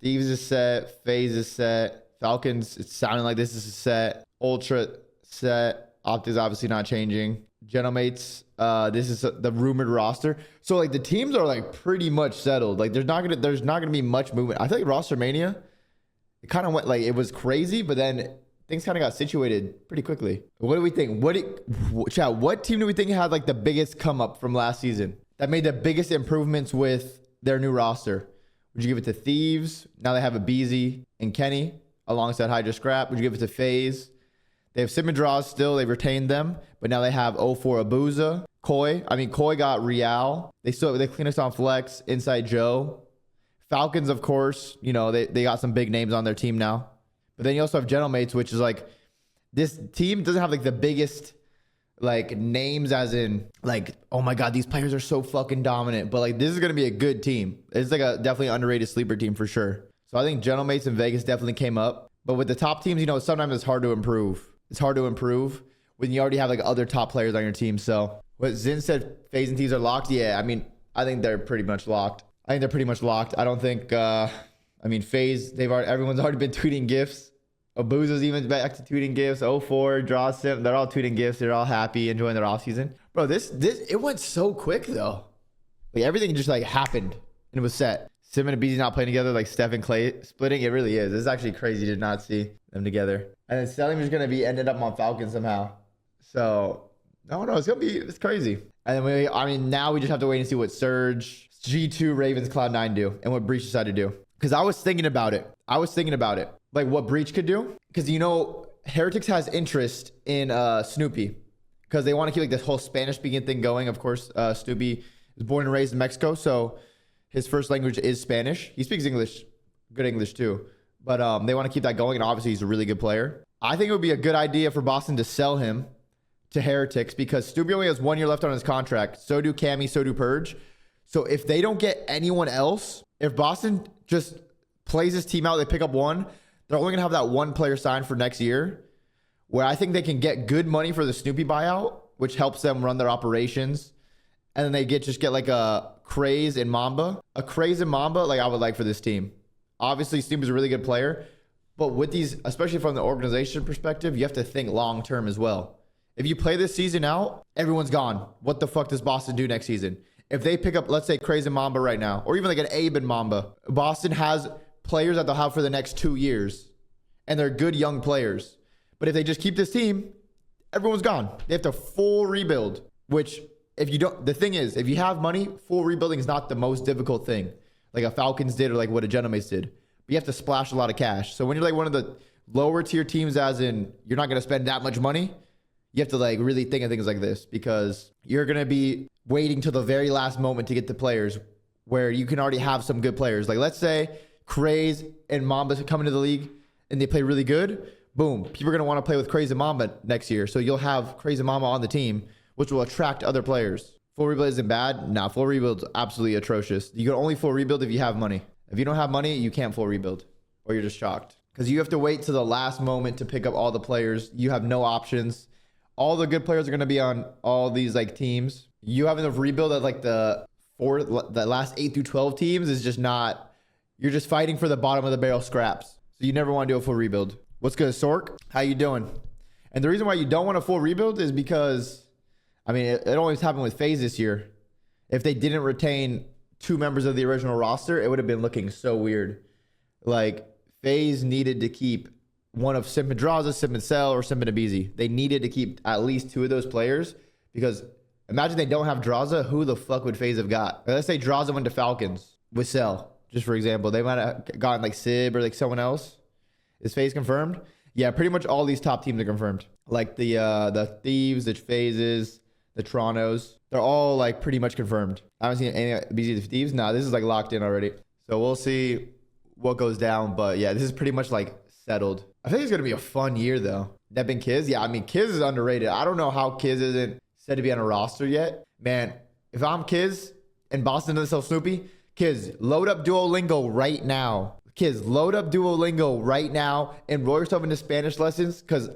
Thieves is set. FaZe is set. Falcons, it's sounding like this is a set. Ultra set. Optics obviously not changing. Gentlemates, this is the rumored roster. So like the teams are like pretty much settled. Like there's not gonna be much movement. I feel like rostermania, it kind of went like it was crazy, but then things kind of got situated pretty quickly. What do we think? Chat, what team do we think had like the biggest come up from last season that made the biggest improvements with their new roster? Would you give it to Thieves? Now they have a Beezy and Kenny alongside Hydra Scrap. Would you give it to FaZe? They have Sim and Draws still. They've retained them, but now they have 04 Abuza. Koi. I mean, Koi got Real. They cleaned us on Flex. Inside Joe. Falcons, of course. You know, they got some big names on their team now. But then you also have Gentlemates, which is like, this team doesn't have like the biggest like names as in like, oh my God, these players are so fucking dominant. But like, this is going to be a good team. It's like a definitely underrated sleeper team for sure. So I think Gentlemates and Vegas definitely came up. But with the top teams, you know, sometimes it's hard to improve. It's hard to improve when you already have like other top players on your team. So what Zin said, FaZe and Thieves are locked. Yeah, I mean, I think they're pretty much locked. I don't think, I mean, FaZe, everyone's already been tweeting gifts. Abuza's even back to tweeting gifts. 04, Draw Sim, they're all tweeting gifts. They're all happy, enjoying their offseason. Bro, it went so quick though. Like everything just like happened and it was set. Sim and Abizi not playing together, like Steph and Clay splitting. It really is. This is actually crazy to not see them together. And then Selim is going to be ended up on Falcons somehow. So, I don't know. It's crazy. And then now we just have to wait and see what Surge, G2, Ravens, Cloud9 do and what Breach decided to do. Because I was thinking about it. Like what Breach could do. Because, you know, Heretics has interest in Snoopy. Because they want to keep like this whole Spanish speaking thing going. Of course, Snoopy is born and raised in Mexico. So his first language is Spanish. He speaks English, good English too. But they want to keep that going. And obviously he's a really good player. I think it would be a good idea for Boston to sell him to Heretics. Because Snoopy only has 1 year left on his contract. So do Cammy, so do Purge. So if they don't get anyone else, if Boston just plays his team out, they pick up one, they're only going to have that one player signed for next year, where I think they can get good money for the Snoopy buyout, which helps them run their operations. And then they just get like a Craze and Mamba. A Craze and Mamba, like I would like for this team. Obviously, Snoopy's a really good player. But with these, especially from the organization perspective, you have to think long-term as well. If you play this season out, everyone's gone. What the fuck does Boston do next season? If they pick up, let's say, Craze and Mamba right now, or even like an Abe and Mamba, Boston has players that they'll have for the next 2 years. And they're good young players. But if they just keep this team, everyone's gone. They have to full rebuild, which if you don't, the thing is, if you have money, full rebuilding is not the most difficult thing. Like a Falcons did or like what a Gentlemates did. But you have to splash a lot of cash. So when you're like one of the lower tier teams, as in you're not going to spend that much money, you have to like really think of things like this because you're going to be waiting till the very last moment to get the players where you can already have some good players. Like let's say Craze and Mamba come into the league and they play really good. Boom. People are going to want to play with Crazy Mamba next year. So you'll have Crazy Mamba on the team, which will attract other players. Full rebuild isn't bad. Nah, full rebuild's absolutely atrocious. You can only full rebuild if you have money. If you don't have money, you can't full rebuild or you're just shocked. Because you have to wait to the last moment to pick up all the players. You have no options. All the good players are going to be on all these like teams. You having to rebuild at like the last 8 through 12 teams is just not, you're just fighting for the bottom of the barrel scraps. So you never want to do a full rebuild. What's good, Sork? How you doing? And the reason why you don't want a full rebuild is because, I mean, it always happened with FaZe this year. If they didn't retain 2 members of the original roster, it would have been looking so weird. Like, FaZe needed to keep one of Simp and Draza, Simp and Cell, or Simp and Abizi. They needed to keep at least 2 of those players because imagine they don't have Draza. Who the fuck would FaZe have got? Let's say Draza went to Falcons with Cell, just for example. They might have gotten like Sib or like someone else. Is FaZe confirmed? Yeah, pretty much all these top teams are confirmed. Like the Thieves, the FaZes, the Torontos. They're all like pretty much confirmed. I haven't seen any BZ Thieves. Nah, this is like locked in already. So we'll see what goes down. But yeah, this is pretty much like settled. I think it's going to be a fun year though. Neb and Kiz. Yeah, I mean, Kiz is underrated. I don't know how Kiz isn't said to be on a roster yet. Man, if I'm Kiz and Boston doesn't sell Snoopy, Kiz, load up Duolingo right now. Kids, load up Duolingo right now and roll yourself into Spanish lessons because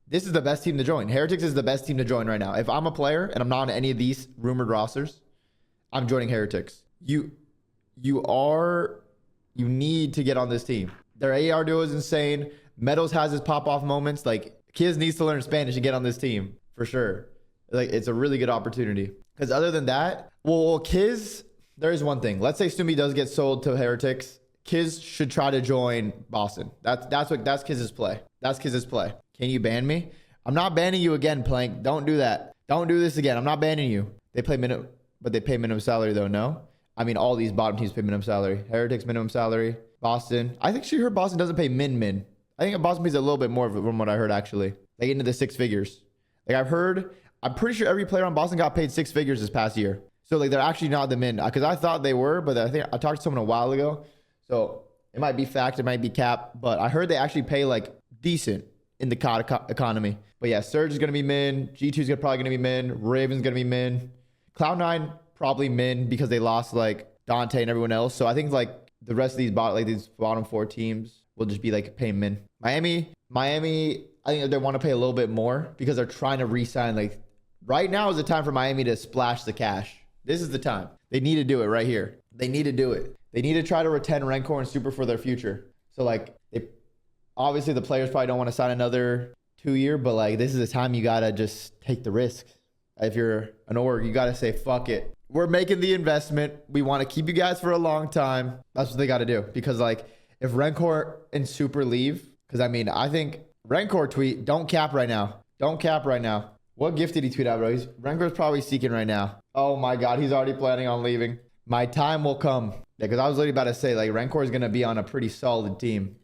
this is the best team to join. Heretics is the best team to join right now. If I'm a player and I'm not on any of these rumored rosters, I'm joining Heretics. You You need to get on this team. Their AR duo is insane. Meadows has his pop-off moments. Like, Kiz needs to learn Spanish and get on this team for sure. Like, it's a really good opportunity. Because other than that, well, Kiz, there is one thing. Let's say Stumby does get sold to Heretics. Kiz should try to join Boston. That's Kiz's play. That's Kiz's play. Can you ban me? I'm not banning you again, Plank. Don't do that. Don't do this again. I'm not banning you. They play minimum, but they pay minimum salary though. No, I mean all these bottom teams pay minimum salary. Heretics minimum salary. Boston. I think she heard Boston doesn't pay min. I think Boston pays a little bit more from what I heard actually. They get into the 6 figures. Like I've heard. I'm pretty sure every player on Boston got paid 6 figures this past year. So like they're actually not the min, because I thought they were, but I think I talked to someone a while ago. So it might be fact, it might be cap, but I heard they actually pay like decent in the COD economy. But yeah, Surge is going to be min. G2 is probably going to be min. Raven's going to be min. Cloud9 probably min because they lost like Dante and everyone else. So I think like the rest of these bottom 4 teams will just be like paying min. Miami, I think they want to pay a little bit more because they're trying to re-sign. Like right now is the time for Miami to splash the cash. This is the time. They need to do it right here. They need to do it. They need to try to retain Rancor and Super for their future. So like, obviously the players probably don't want to sign another 2-year, but like this is the time you gotta just take the risk. If you're an org, you gotta say fuck it. We're making the investment. We want to keep you guys for a long time. That's what they got to do. Because like if Rancor and Super leave, because I mean I think Rancor tweet, don't cap right now. Don't cap right now. What gift did he tweet out, bro? Rancor's probably seeking right now. Oh my God, he's already planning on leaving. My time will come. Yeah, because I was literally about to say, like, Rancor is going to be on a pretty solid team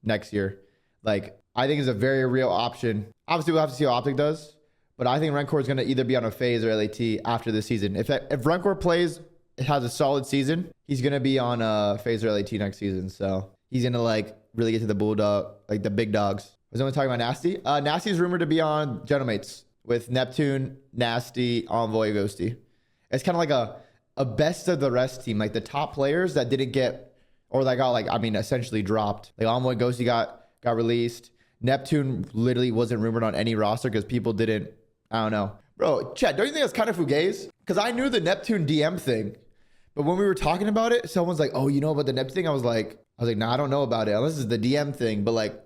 next year. Like, I think it's a very real option. Obviously, we'll have to see how Optic does. But I think Rancor is going to either be on a FaZe or LAT after the season. If Rancor plays, it has a solid season, he's going to be on FaZe or LAT next season. So he's going to, like, really get to the bulldog, like the big dogs. Was anyone talking about Nasty? Nasty is rumored to be on Gentlemates with Neptune, Nasty, Envoy, Ghosty. It's kind of like a best of the rest team. Like the top players that didn't get, or that got like, I mean, essentially dropped. Like Envoy, Ghosty got released. Neptune literally wasn't rumored on any roster because people didn't, I don't know. Bro, Chat, don't you think that's kind of fugazi? Because I knew the Neptune DM thing. But when we were talking about it, someone's like, oh, you know about the Neptune thing? I was like, nah, I don't know about it. Unless it's the DM thing. But like,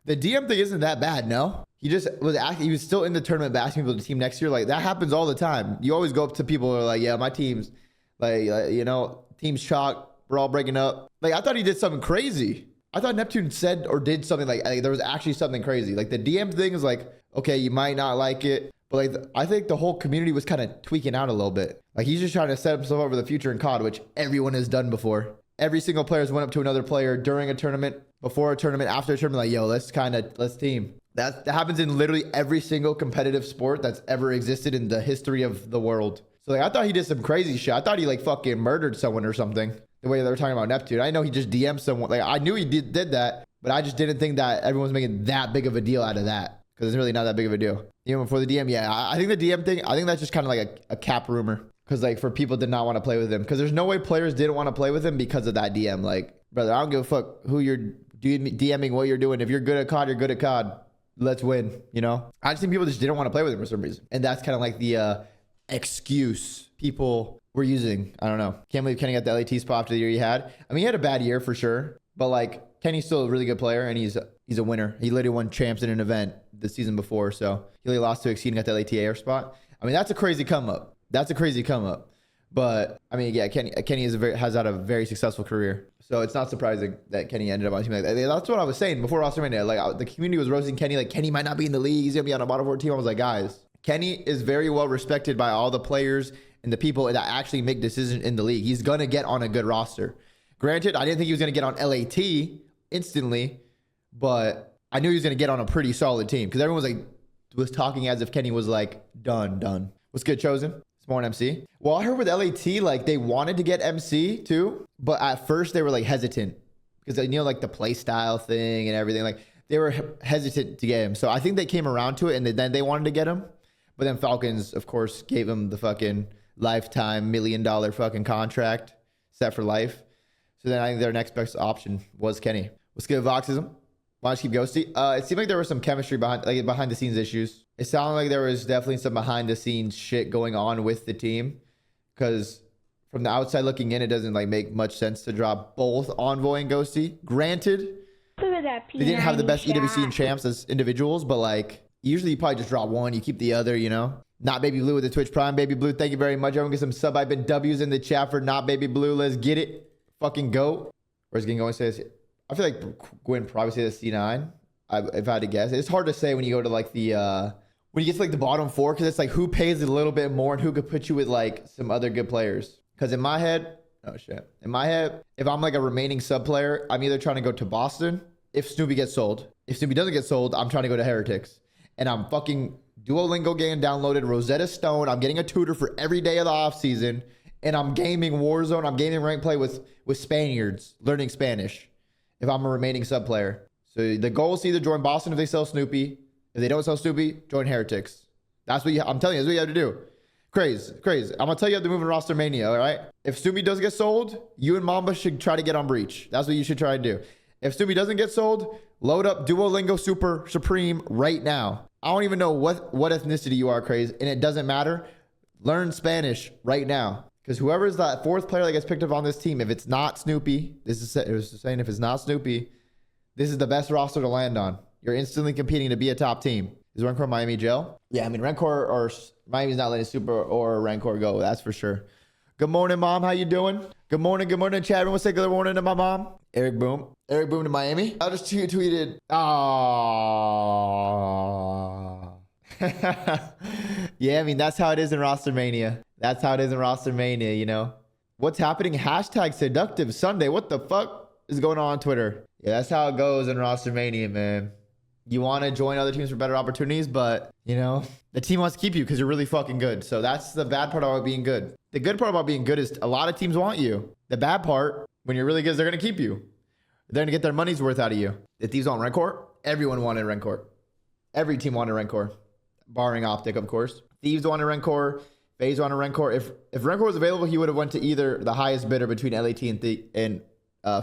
the DM thing isn't that bad, no? He just was acting, he was still in the tournament, but asking people to team next year. Like, that happens all the time. You always go up to people who are like, yeah, my team's, like you know, team's chalk. We're all breaking up. Like, I thought he did something crazy. I thought Neptune said or did something like there was actually something crazy. Like, the DM thing is like, okay, you might not like it. But like, I think the whole community was kind of tweaking out a little bit. Like, he's just trying to set himself up for the future in COD, which everyone has done before. Every single player has went up to another player during a tournament, before a tournament, after a tournament, like, yo, let's team. That happens in literally every single competitive sport that's ever existed in the history of the world. So like, I thought he did some crazy shit. I thought he like fucking murdered someone or something. The way they were talking about Neptune. I know he just DM'd someone. Like, I knew he did that, but I just didn't think that everyone was making that big of a deal out of that. Because it's really not that big of a deal. Even before the DM, yeah. I think the DM thing, I think that's just kind of like a cap rumor. Because like for people did not want to play with him. Because there's no way players didn't want to play with him because of that DM. Like, brother, I don't give a fuck who you're DMing, what you're doing. If you're good at COD, you're good at COD. Let's win, you know? I just think people just didn't want to play with him for some reason. And that's kind of like the excuse people were using. I don't know. Can't believe Kenny got the LAT spot after the year he had. I mean, he had a bad year for sure. But like, Kenny's still a really good player and he's a winner. He literally won champs in an event the season before. So he only lost to Exceed and got the LAT air spot. I mean, that's a crazy come up. But I mean, yeah, Kenny has had a very successful career. So it's not surprising that Kenny ended up on a team like that. That's what I was saying before rostermania. Like the community was roasting Kenny. Like, Kenny might not be in the league. He's going to be on a bottom 4 team. I was like, guys, Kenny is very well respected by all the players and the people that actually make decisions in the league. He's going to get on a good roster. Granted, I didn't think he was going to get on LAT instantly, but I knew he was going to get on a pretty solid team because everyone was talking as if Kenny was like done. What's good, Chosen? More MC. Well, I heard with LAT, like they wanted to get MC too, but at first they were like hesitant because you know, like the play style thing and everything, like they were hesitant to get him. So I think they came around to it and then they wanted to get him. But then Falcons, of course, gave him the fucking lifetime $1 million fucking contract set for life. So then I think their next best option was Kenny. What's good, Voxism? Why don't you keep Ghosty? It seemed like there was some chemistry behind the scenes issues. It sounded like there was definitely some behind the scenes shit going on with the team. Because from the outside looking in, it doesn't like make much sense to drop both Envoy and Ghosty. Granted, they didn't have the best EWC and champs as individuals, but like usually you probably just drop one, you keep the other, you know. Not Baby Blue with the Twitch Prime. Baby Blue, thank you very much. Everyone get some sub I've been W's in the chat for Not Baby Blue. Let's get it. Fucking go. Where's Gwen going to say this? I feel like Gwen probably say the C9. If I had to guess. It's hard to say when you go to like the when you get to like the bottom 4, because it's like who pays a little bit more and who could put you with like some other good players. Because in my head, oh shit. In my head, if I'm like a remaining sub player, I'm either trying to go to Boston if Snoopy gets sold. If Snoopy doesn't get sold, I'm trying to go to Heretics. And I'm fucking Duolingo getting downloaded, Rosetta Stone. I'm getting a tutor for every day of the off season. And I'm gaming Warzone. I'm gaming rank play with Spaniards, learning Spanish if I'm a remaining sub player. So the goal is to either join Boston if they sell Snoopy. If they don't sell Snoopy, join Heretics. That's what I'm telling you, that's what you have to do. Crazy. I'm gonna tell you how to move in rostermania, all right? If Snoopy does get sold, you and Mamba should try to get on Breach. That's what you should try to do. If Snoopy doesn't get sold, load up Duolingo Super Supreme right now. I don't even know what ethnicity you are, Crazy, and it doesn't matter. Learn Spanish right now. Because whoever is that 4th player that gets picked up on this team, if it's not Snoopy, it was saying if it's not Snoopy, this is the best roster to land on. You're instantly competing to be a top team. Is Rancor Miami jail? Yeah, I mean, Rancor or Miami's not letting Super or Rancor go. That's for sure. Good morning, Mom. How you doing? Good morning, Chad. Everyone say good morning to my mom. Eric Boom to Miami. I just tweeted. Yeah, I mean, that's how it is in rostermania. That's how it is in rostermania, you know. What's happening? Hashtag seductive Sunday. What the fuck is going on Twitter? Yeah, that's how it goes in rostermania, man. You want to join other teams for better opportunities, but, you know, the team wants to keep you because you're really fucking good. So that's the bad part about being good. The good part about being good is a lot of teams want you. The bad part, when you're really good, is they're going to keep you. They're going to get their money's worth out of you. The Thieves want Rancor. Everyone wanted Rancor. Every team wanted Rancor. Barring Optic, of course. Thieves wanted Rancor. FaZe wanted Rancor. If Rancor was available, he would have went to either the highest bidder between LAT and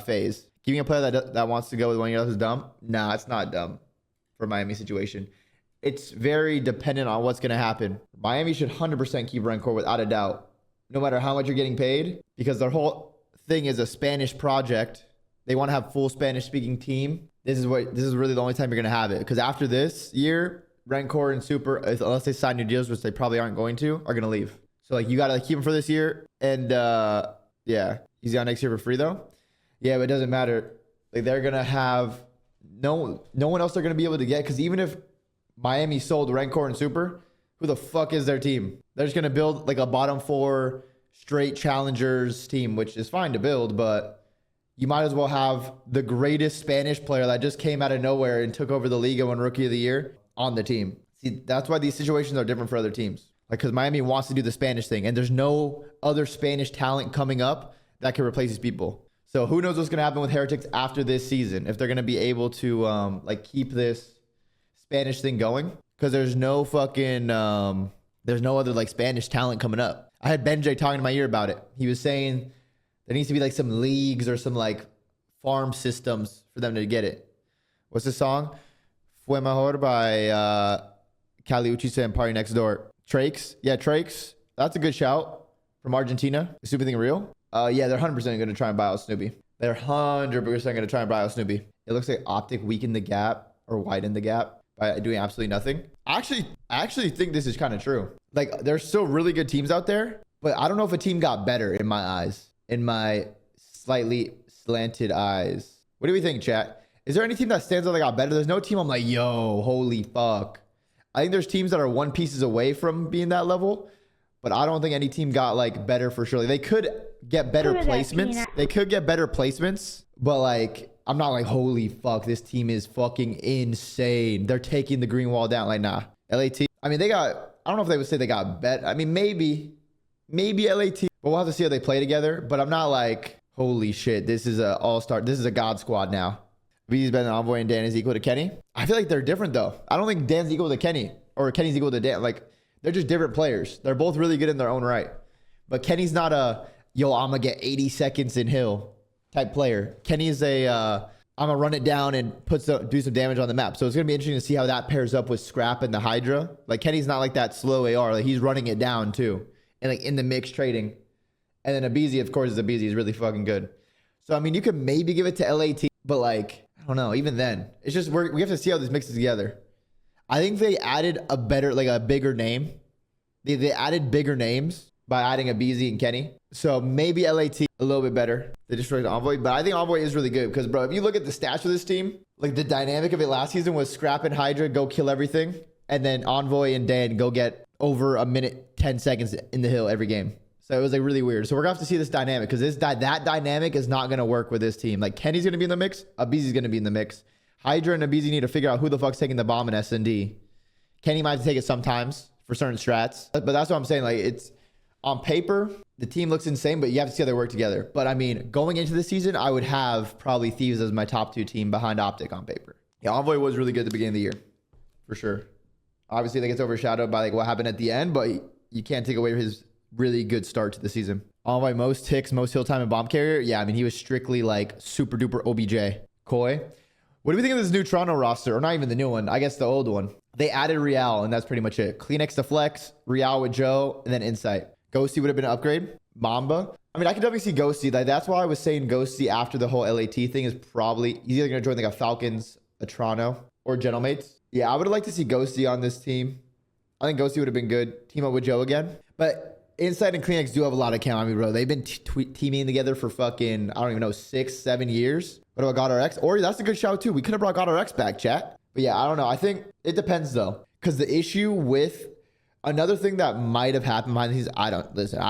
FaZe. Keeping a player that wants to go with 1 year left is dumb? Nah, it's not dumb for Miami situation. It's very dependent on what's going to happen. Miami should 100% keep Rancor without a doubt, no matter how much you're getting paid, because their whole thing is a Spanish project. They want to have full Spanish speaking team. This is really the only time you're going to have it, because after this year, Rancor and Super, unless they sign new deals, which they probably aren't going to, are going to leave. So like you got to keep him for this year. And yeah, he's got next year for free though. Yeah, but it doesn't matter. Like they're going to have no one else they're going to be able to get, because even if Miami sold Rancor and Super, who the fuck is their team? They're just going to build like a bottom 4 straight challengers team, which is fine to build, but you might as well have the greatest Spanish player that just came out of nowhere and took over the league and won Rookie of the Year on the team. See, that's why these situations are different for other teams. Like, because Miami wants to do the Spanish thing, and there's no other Spanish talent coming up that can replace these people. So who knows what's going to happen with Heretics after this season, if they're going to be able to like keep this Spanish thing going, because there's no fucking there's no other like Spanish talent coming up. I had Benjay talking to my ear about it. He was saying there needs to be like some leagues or some like farm systems for them to get it. What's the song? Fue Mejor by Cali Uchisa and Party Next Door. Trakes. Yeah, Trakes. That's a good shout from Argentina. Is Snoopy thing real? Yeah, they're 100% going to try and buy out Snoopy. They're 100% going to try and buy out Snoopy. It looks like Optic weakened the gap or widened the gap by doing absolutely nothing. I actually think this is kind of true. Like, there's still really good teams out there, but I don't know if a team got better in my eyes, in my slightly slanted eyes. What do we think, chat? Is there any team that stands out that got better? There's no team I'm like, yo, holy fuck. I think there's teams that are one pieces away from being that level, but I don't think any team got like better for sure. Like, they could get better placements. They could get better placements, but like, I'm not like, holy fuck, this team is fucking insane. They're taking the green wall down. Like, nah. LAT. I mean, I don't know if they would say they got better. I mean, maybe LAT, but we'll have to see how they play together. But I'm not like, holy shit, this is a all-star. This is a god squad now. V's better than Envoy and Dan is equal to Kenny. I feel like they're different though. I don't think Dan's equal to Kenny or Kenny's equal to Dan. Like, they're just different players. They're both really good in their own right. But Kenny's not a, yo, I'm going to get 80 seconds in hill type player. Kenny is a, I'm going to run it down and do some damage on the map. So it's going to be interesting to see how that pairs up with Scrap and the Hydra. Like, Kenny's not like that slow AR. Like, he's running it down too. And like in the mix trading. And then Abizi, of course, is Abizi. He's really fucking good. So, I mean, you could maybe give it to LAT, but like, I don't know. Even then, it's just we have to see how this mixes together. I think they added a better, like a bigger name. They added bigger names by adding Abizi and Kenny. So maybe LAT a little bit better. They destroyed Envoy, but I think Envoy is really good because, bro, if you look at the stats for this team, like the dynamic of it last season was Scrap and Hydra go kill everything, and then Envoy and Dan go get over a minute 10 seconds in the hill every game. So it was like really weird. So we're gonna have to see this dynamic because that dynamic is not gonna work with this team. Like Kenny's gonna be in the mix, Abizi's gonna be in the mix. Hydra and Abizi need to figure out who the fuck's taking the bomb in S&D. Kenny might have to take it sometimes for certain strats, but that's what I'm saying. Like it's on paper, the team looks insane, but you have to see how they work together. But I mean, going into the season, I would have probably Thieves as my top 2 team behind Optic on paper. Yeah, Envoy was really good at the beginning of the year, for sure. Obviously, that gets overshadowed by like what happened at the end, but you can't take away his really good start to the season. Envoy, most ticks, most hill time, and bomb carrier. Yeah, I mean, he was strictly like super duper OBJ. Koi. What do we think of this new Toronto roster? Or not even the new one, I guess the old one. They added Real, and that's pretty much it. Kleenex to flex, Real with Joe, and then Insight. Ghosty would have been an upgrade. Mamba. I mean, I could definitely see Ghosty. Like, that's why I was saying Ghosty after the whole LAT thing is probably, he's either going to join like a Falcons, a Toronto, or Gentlemates. Yeah, I would have liked to see Ghosty on this team. I think Ghosty would have been good. Team up with Joe again. But Insight and Kleenex do have a lot of count. I mean, bro, they've been teaming together for fucking, I don't even know, 6-7 years. What about GodRX? Or that's a good shout too. We could have brought GodRX back, chat. But yeah, I don't know. I think it depends though. Because the issue with another thing that might have happened behind the scenes, I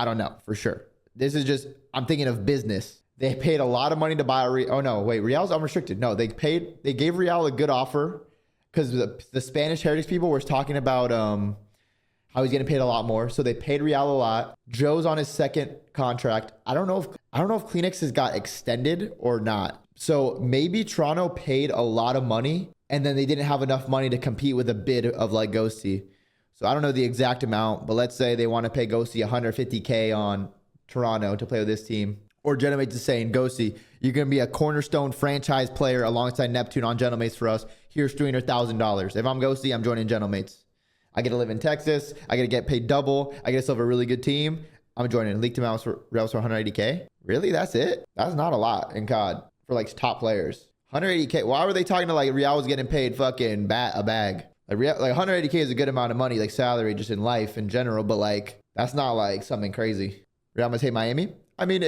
don't know for sure. This is just, I'm thinking of business. They paid a lot of money to buy oh no, wait, Real's unrestricted. No, they gave Real a good offer because the Spanish Heretics people were talking about how he's getting paid a lot more. So they paid Real a lot. Joe's on his second contract. I don't know if Kleenex has got extended or not. So maybe Toronto paid a lot of money and then they didn't have enough money to compete with a bid of like Ghosty. So I don't know the exact amount, but let's say they want to pay Ghosty $150K on Toronto to play with this team. Or Gentlemates is saying, Ghosty, you're going to be a cornerstone franchise player alongside Neptune on Gentlemates for us. Here's $300,000. If I'm Ghosty, I'm joining Gentlemates. I get to live in Texas. I get to get paid double. I get to still have a really good team. I'm joining. Leaked him out for Rails for 180K. Really? That's it? That's not a lot in COD for like top players. 180K. Why were they talking to like Real was getting paid fucking a bag? Like 180K is a good amount of money, like salary just in life in general, but like that's not like something crazy. Real must hate Miami. I mean,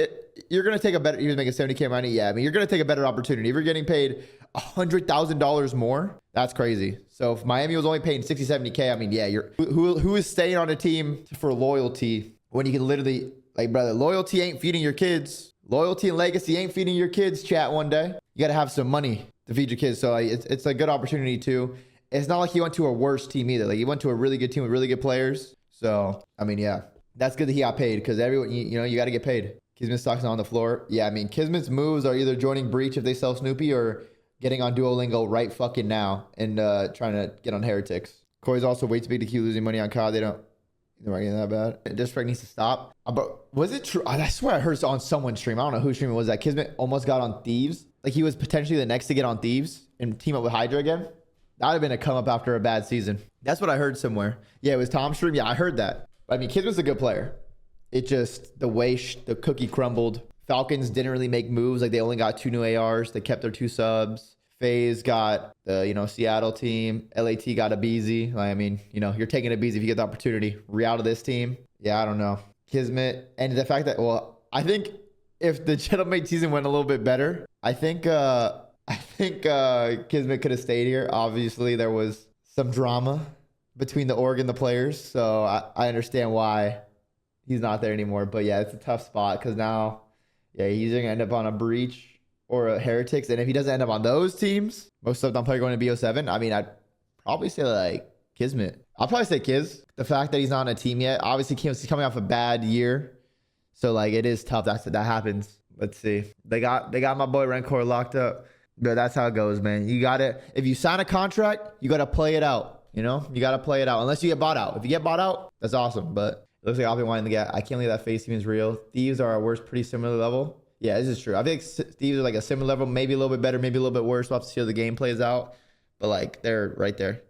you're going to take a better, you're making 70K money. Yeah, I mean, you're going to take a better opportunity. If you're getting paid $100,000 more, that's crazy. So if Miami was only paying 60, 70K, I mean, yeah, who is staying on a team for loyalty when you can literally, like, brother, loyalty ain't feeding your kids. Loyalty and legacy ain't feeding your kids, chat, one day. You got to have some money to feed your kids. So like, it's a good opportunity too. It's not like he went to a worse team either. Like he went to a really good team with really good players. So, I mean, yeah, that's good that he got paid because everyone, you know, you got to get paid. Kismet's stock's not on the floor. Yeah, I mean, Kismet's moves are either joining Breach if they sell Snoopy or getting on Duolingo right fucking now and trying to get on Heretics. Corey's also way too big to keep losing money on COD. They're not getting that bad. Disrespect needs to stop. But was it true? I swear I heard it on someone's stream. I don't know whose stream it was that Kismet almost got on Thieves. Like he was potentially the next to get on Thieves and team up with Hydra again. That would have been a come up after a bad season. That's what I heard somewhere. Yeah, it was Tom's stream. Yeah, I heard that. I mean, Kismet's a good player. It just, the way the cookie crumbled. Falcons didn't really make moves. Like they only got 2 new ARs. They kept their 2 subs. FaZe got the, Seattle team. LAT got a Abizi. I mean, you're taking a Abizi if you get the opportunity. Real to this team. Yeah, I don't know. Kismet. And the fact that, well, I think if the Gentlemate season went a little bit better, I think Kismet could have stayed here. Obviously, there was some drama between the org and the players. So I understand why he's not there anymore. But yeah, it's a tough spot because now, yeah, he's going to end up on a Breach or a Heretics. And if he doesn't end up on those teams, most of them probably going to BO7. I mean, I'd probably say like Kismet. I'll probably say Kiz. The fact that he's not on a team yet. Obviously, he's coming off a bad year. So like it is tough. That happens. Let's see. They got my boy Rancor locked up. But that's how it goes, man. You got to, if you sign a contract, you got to play it out. You got to play it out. Unless you get bought out. If you get bought out, that's awesome. But it looks like I'll be wanting to get, I can't believe that FaZe team is real. Thieves are our worst, pretty similar level. Yeah, this is true. I think Thieves are like a similar level, maybe a little bit better, maybe a little bit worse. We'll have to see how the game plays out. But like, they're right there.